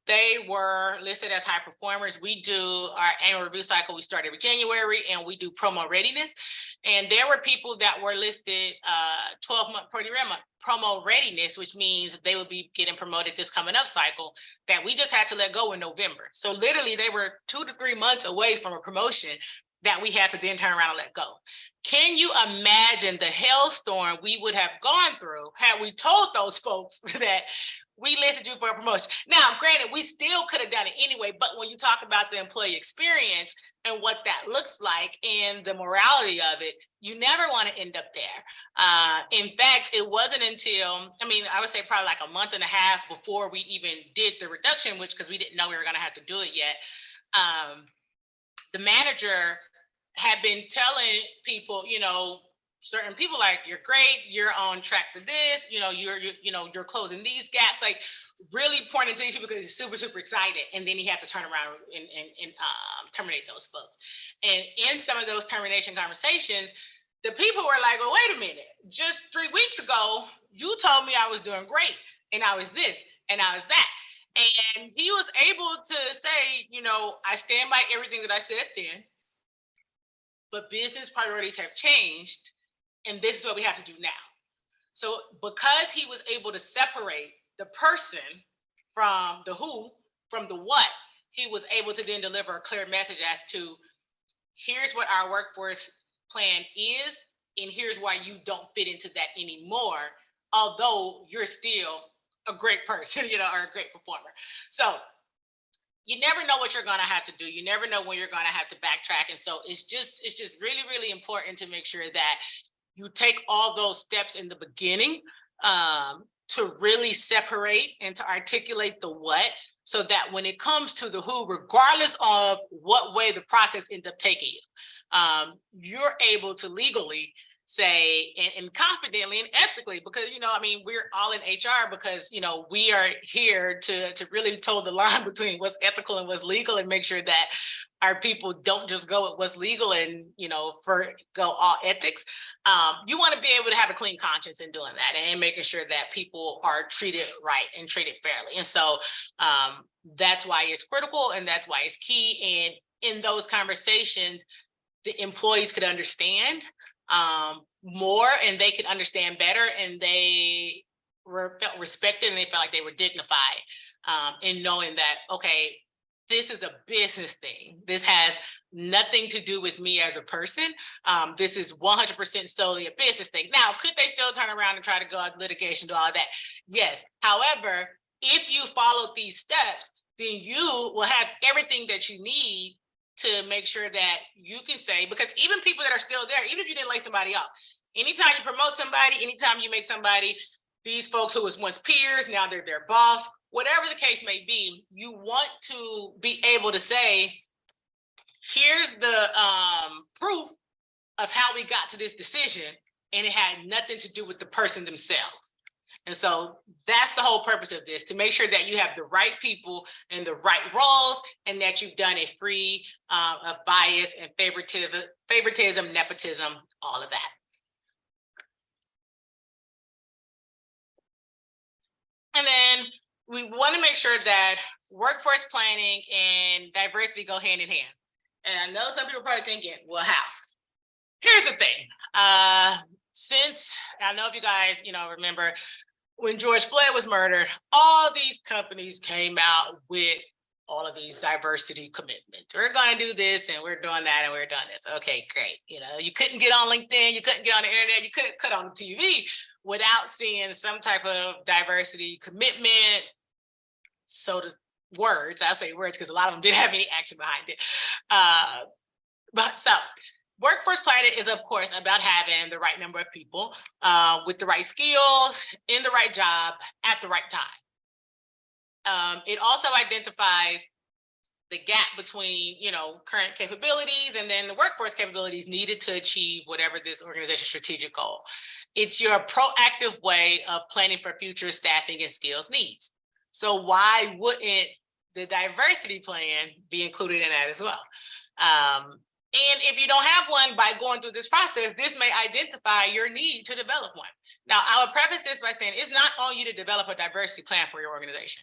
They were listed as high performers. We do our annual review cycle. We start every January, and we do promo readiness. And there were people that were listed 12-month promo readiness, which means they would be getting promoted this coming up cycle, that we just had to let go in November. So literally they were 2 to 3 months away from a promotion that we had to then turn around and let go. Can you imagine the hailstorm we would have gone through had we told those folks that we listed you for a promotion? Now, granted, we still could have done it anyway, but when you talk about the employee experience and what that looks like and the morality of it, you never want to end up there. In fact, it wasn't until, I would say probably like a month and a half before we even did the reduction, which because we didn't know we were going to have to do it yet. The manager had been telling people, certain people, like, you're great, you're on track for this, you're closing these gaps, like really pointing to these people because he's super, super excited. And then he had to turn around and terminate those folks. And in some of those termination conversations, the people were like, well, wait a minute, just 3 weeks ago, you told me I was doing great and I was this and I was that. And he was able to say, I stand by everything that I said then, but business priorities have changed, and this is what we have to do now. So because he was able to separate the person from the who, from the what, he was able to then deliver a clear message as to here's what our workforce plan is, and here's why you don't fit into that anymore, although you're still a great person, or a great performer. So you never know what you're going to have to do. You never know when you're going to have to backtrack. And so it's just really, really important to make sure that you take all those steps in the beginning, to really separate and to articulate the what, so that when it comes to the who, regardless of what way the process ends up taking you, you're able to legally say and confidently and ethically, because we're all in HR because we are here to really toe the line between what's ethical and what's legal, and make sure that our people don't just go with what's legal and go all ethics. You want to be able to have a clean conscience in doing that, and making sure that people are treated right and treated fairly. And so that's why it's critical, and that's why it's key. And in those conversations, the employees could understand more, and they could understand better, and they felt respected, and they felt like they were dignified in knowing that, okay, this is a business thing. This has nothing to do with me as a person. This is 100% solely a business thing. Now, could they still turn around and try to go out litigation, do all of that? Yes. However, if you follow these steps, then you will have everything that you need to make sure that you can say, because even people that are still there, even if you didn't lay somebody off, anytime you promote somebody, anytime you make somebody, these folks who was once peers, now they're their boss, whatever the case may be, you want to be able to say, here's the proof of how we got to this decision, and it had nothing to do with the person themselves. And so that's the whole purpose of this, to make sure that you have the right people and the right roles, and that you've done it free of bias and favoritism, nepotism, all of that. And then we want to make sure that workforce planning and diversity go hand in hand. And I know some people are probably thinking, well, how? Here's the thing. Since I know if you guys, remember when George Floyd was murdered, all these companies came out with all of these diversity commitments. We're going to do this, and we're doing that, and we're doing this. Okay, great. You couldn't get on LinkedIn, you couldn't get on the internet, you couldn't cut on TV without seeing some type of diversity commitment. So I'll say words because a lot of them didn't have any action behind it. But so workforce planning is, of course, about having the right number of people with the right skills in the right job at the right time. It also identifies the gap between, current capabilities and then the workforce capabilities needed to achieve whatever this organization's strategic goal. It's your proactive way of planning for future staffing and skills needs. So why wouldn't the diversity plan be included in that as well? And if you don't have one, by going through this process, this may identify your need to develop one. Now, I would preface this by saying it's not on you to develop a diversity plan for your organization.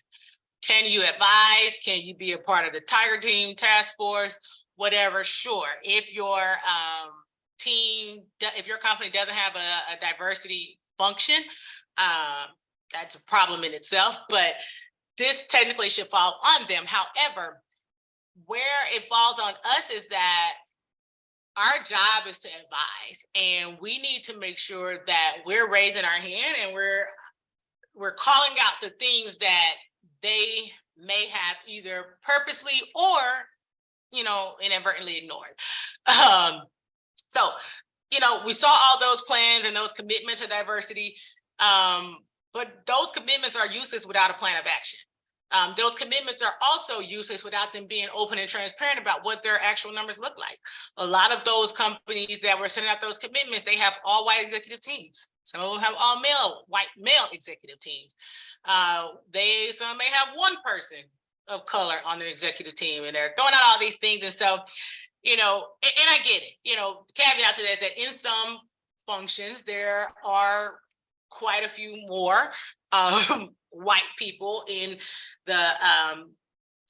Can you advise? Can you be a part of the Tiger Team, task force, whatever? Sure. If your if your company doesn't have a diversity function, that's a problem in itself, but this technically should fall on them. However, where it falls on us is that our job is to advise, and we need to make sure that we're raising our hand and we're calling out the things that they may have either purposely or, inadvertently ignored. So, we saw all those plans and those commitments to diversity, but those commitments are useless without a plan of action. Those commitments are also useless without them being open and transparent about what their actual numbers look like. A lot of those companies that were sending out those commitments, they have all white executive teams. Some of them have all white male executive teams. Some may have one person of color on the executive team, and they're throwing out all these things. And so, and I get it, caveat to that is that in some functions, there are quite a few more white people in the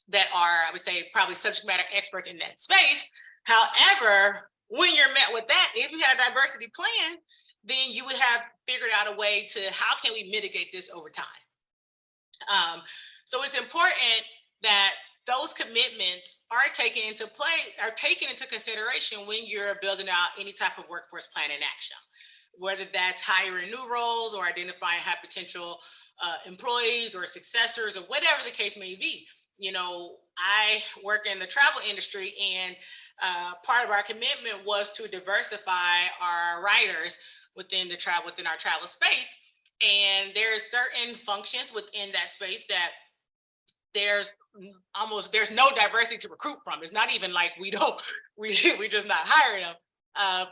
that are, I would say, probably subject matter experts in that space. However, when you're met with that, if you had a diversity plan, then you would have figured out a way to how can we mitigate this over time. So it's important that those commitments are taken into consideration when you're building out any type of workforce plan in action, whether that's hiring new roles or identifying high potential employees or successors or whatever the case may be. I work in the travel industry, and part of our commitment was to diversify our writers within our travel space. And there's certain functions within that space that there's there's no diversity to recruit from. It's not even like we don't we just not hiring them.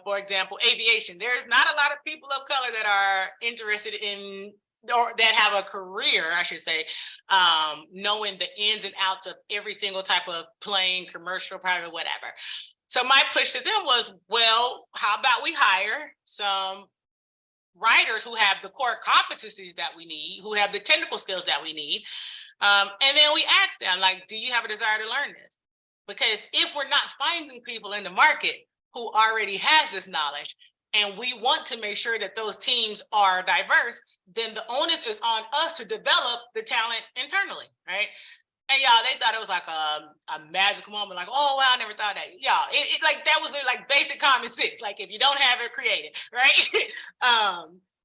For example, aviation. There's not a lot of people of color that are interested in, or that have a career, I should say, knowing the ins and outs of every single type of plane, commercial, private, whatever. So my push to them was, well, how about we hire some writers who have the core competencies that we need, who have the technical skills that we need. And then we ask them, like, do you have a desire to learn this? Because if we're not finding people in the market who already has this knowledge, and we want to make sure that those teams are diverse, then the onus is on us to develop the talent internally, right? And y'all, they thought it was like a magical moment, like, oh wow, I never thought that. Y'all, it like that was like basic common sense. Like, if you don't have it, create it, right?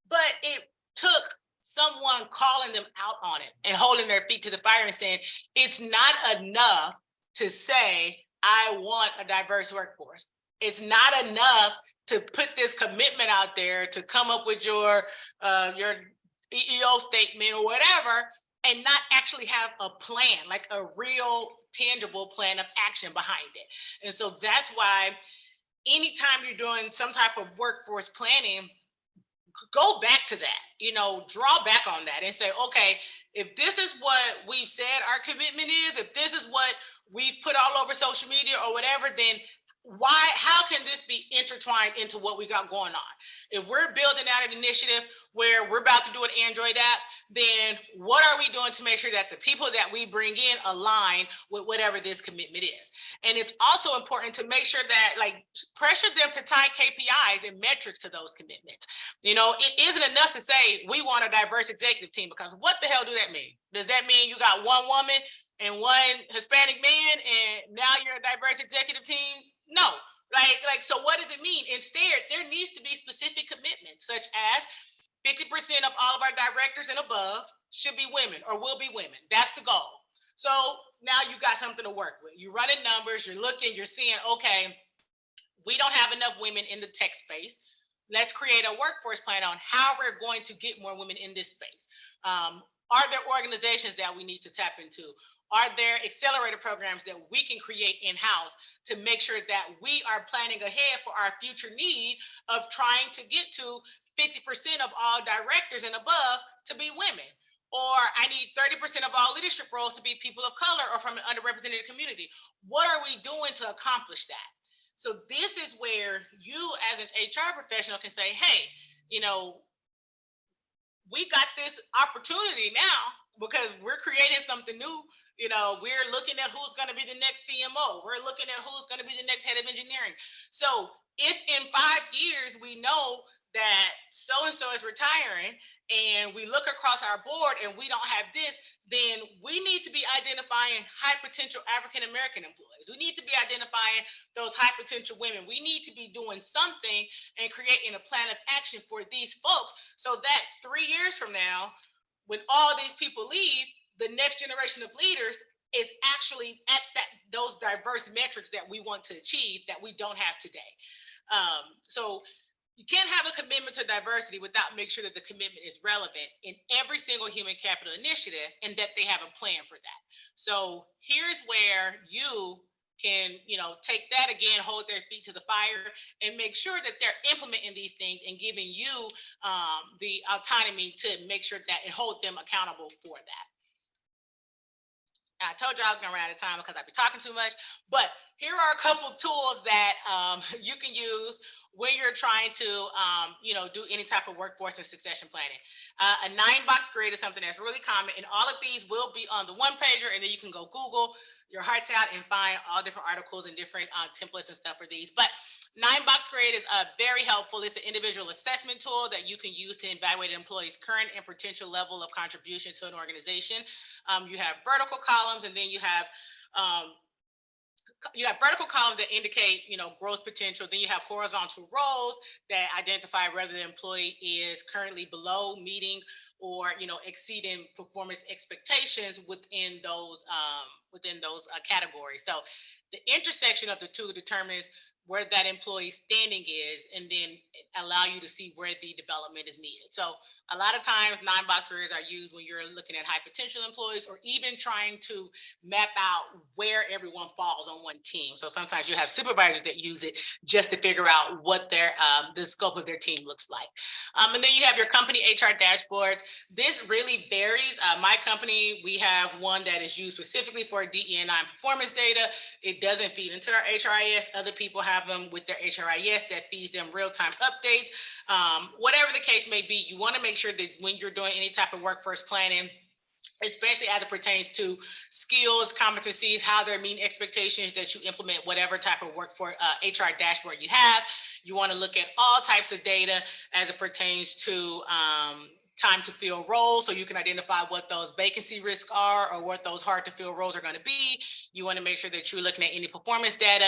But it took someone calling them out on it and holding their feet to the fire and saying, it's not enough to say, I want a diverse workforce. It's not enough to put this commitment out there, to come up with your EEO statement or whatever, and not actually have a plan, like a real tangible plan of action behind it. And so that's why anytime you're doing some type of workforce planning, go back to that, draw back on that and say, okay, if this is what we've said our commitment is, if this is what we've put all over social media or whatever, then how can this be intertwined into what we got going on? If we're building out an initiative where we're about to do an Android app, then what are we doing to make sure that the people that we bring in align with whatever this commitment is? And it's also important to make sure that, like, pressure them to tie KPIs and metrics to those commitments. It isn't enough to say we want a diverse executive team, because what the hell do that mean? Does that mean you got one woman and one Hispanic man and now you're a diverse executive team? No. So what does it mean? Instead, there needs to be specific commitments, such as 50% of all of our directors and above should be women or will be women. That's the goal. So now you got something to work with. You're running numbers, you're looking, you're seeing, okay, we don't have enough women in the tech space. Let's create a workforce plan on how we're going to get more women in this space. Are there organizations that we need to tap into? Are there accelerator programs that we can create in-house to make sure that we are planning ahead for our future need of trying to get to 50% of all directors and above to be women? Or I need 30% of all leadership roles to be people of color or from an underrepresented community. What are we doing to accomplish that? So this is where you as an HR professional can say, hey, we got this opportunity now because we're creating something new. We're looking at who's going to be the next CMO. We're looking at who's going to be the next head of engineering. So if in 5 years we know that so-and-so is retiring and we look across our board and we don't have this, then we need to be identifying high potential African-American employees. We need to be identifying those high potential women. We need to be doing something and creating a plan of action for these folks so that 3 years from now, when all these people leave, the next generation of leaders is actually at those diverse metrics that we want to achieve that we don't have today. So you can't have a commitment to diversity without making sure that the commitment is relevant in every single human capital initiative and that they have a plan for that. So here's where you can, take that again, hold their feet to the fire and make sure that they're implementing these things and giving you the autonomy to make sure that it hold them accountable for that. I told you I was going to run out of time because I've been talking too much, but here are a couple tools that you can use when you're trying to, do any type of workforce and succession planning. A 9-box grid is something that's really common, and all of these will be on the one pager, and then you can go Google your hearts out and find all different articles and different templates and stuff for these. But 9-box grid is very helpful. It's an individual assessment tool that you can use to evaluate an employee's current and potential level of contribution to an organization. You have vertical columns, and then um, you have vertical columns that indicate, growth potential. Then you have horizontal rows that identify whether the employee is currently below, meeting, or exceeding performance expectations within those categories. So the intersection of the two determines where that employee's standing is, and then allow you to see where the development is needed. So a lot of times 9-box grids are used when you're looking at high potential employees, or even trying to map out where everyone falls on one team. So sometimes you have supervisors that use it just to figure out what the scope of their team looks like. And then you have your company HR dashboards. This really varies. My company, we have one that is used specifically for DE&I performance data. It doesn't feed into our HRIS. Other people have them with their HRIS that feeds them real-time updates. Whatever the case may be, you want to make sure that when you're doing any type of workforce planning, especially as it pertains to skills, competencies, how they're meeting expectations, that you implement whatever type of workforce HR dashboard you have. You want to look at all types of data as it pertains to time to fill roles, so you can identify what those vacancy risks are, or what those hard to fill roles are going to be. You want to make sure that you're looking at any performance data,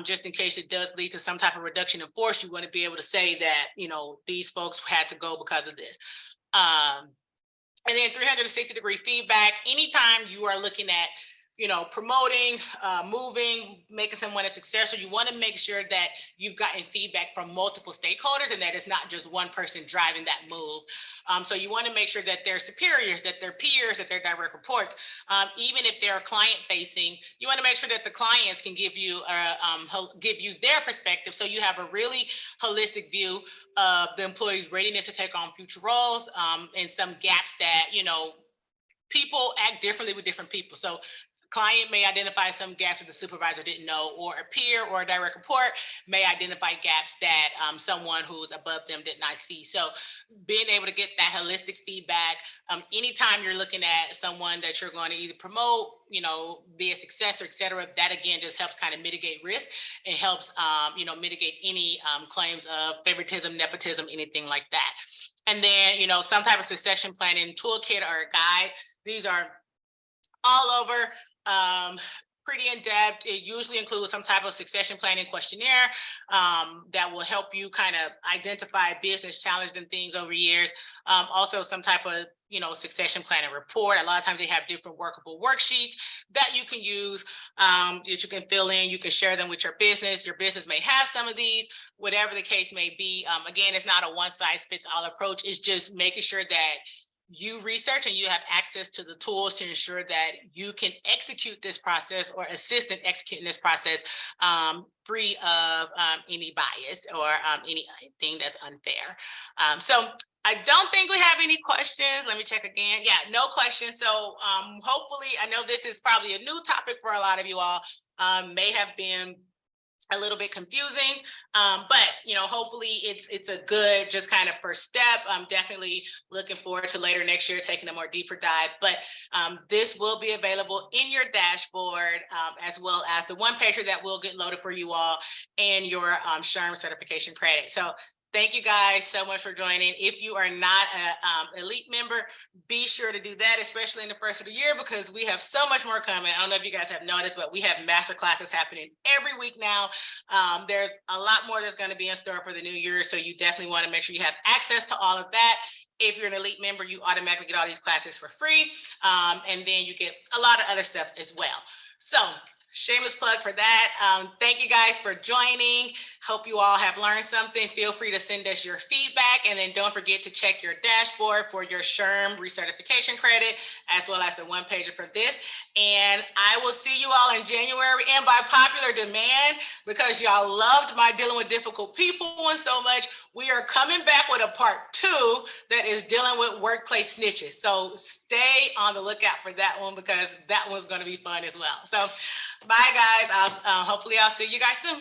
just in case it does lead to some type of reduction in force. You want to be able to say that, these folks had to go because of this. And then 360-degree feedback. Anytime you are looking at, promoting, moving, making someone a successor, you want to make sure that you've gotten feedback from multiple stakeholders, and that it's not just one person driving that move. So you want to make sure that their superiors, that their peers, that their direct reports, even if they're client facing, you want to make sure that the clients can give you their perspective, so you have a really holistic view of the employee's readiness to take on future roles, and some gaps that, people act differently with different people. So client may identify some gaps that the supervisor didn't know, or a peer or a direct report may identify gaps that someone who's above them did not see. So being able to get that holistic feedback, anytime you're looking at someone that you're going to either promote, be a successor, et cetera, that again just helps kind of mitigate risk, and helps, mitigate any claims of favoritism, nepotism, anything like that. And then, some type of succession planning toolkit or a guide. These are all over, pretty in depth. It usually includes some type of succession planning questionnaire that will help you kind of identify business challenges and things over years. Also some type of, succession planning report. A lot of times they have different workable worksheets that you can use, that you can fill in. You can share them with your business. Your business may have some of these, whatever the case may be. Again, it's not a one-size-fits-all approach. It's just making sure that you research and you have access to the tools to ensure that you can execute this process, or assist in executing this process, free of any bias, or anything that's unfair. So I don't think we have any questions. Let me check again. Yeah, no questions. So hopefully, I know this is probably a new topic for a lot of you all, may have been a little bit confusing, but hopefully it's a good just kind of first step. I'm definitely looking forward to later next year taking a more deeper dive, but this will be available in your dashboard, as well as the one pager that will get loaded for you all, and your SHRM certification credit. So thank you guys so much for joining. If you are not an elite member, be sure to do that, especially in the first of the year, because we have so much more coming. I don't know if you guys have noticed, but we have master classes happening every week now. There's a lot more that's going to be in store for the new year. So you definitely want to make sure you have access to all of that. If you're an elite member, you automatically get all these classes for free. And then you get a lot of other stuff as well. So shameless plug for that. Thank you guys for joining. Hope you all have learned something. Feel free to send us your feedback feedback. And then don't forget to check your dashboard for your SHRM recertification credit, as well as the one pager for this. And I will see you all in January, and by popular demand, because y'all loved my dealing with difficult people and so much, we are coming back with a part 2 that is dealing with workplace snitches. So stay on the lookout for that one, because that one's going to be fun as well. So bye guys. Hopefully I'll see you guys soon.